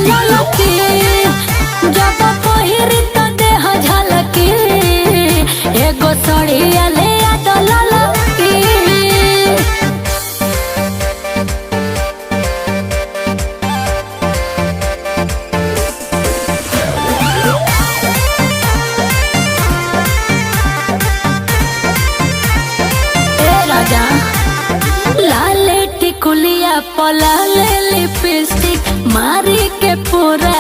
ललकी जब पहिरी त देह झलकी एगो सड़िया ले आ ललकी। लाले टिकुलिया पलाले लिपस्टिक मारी के पूरा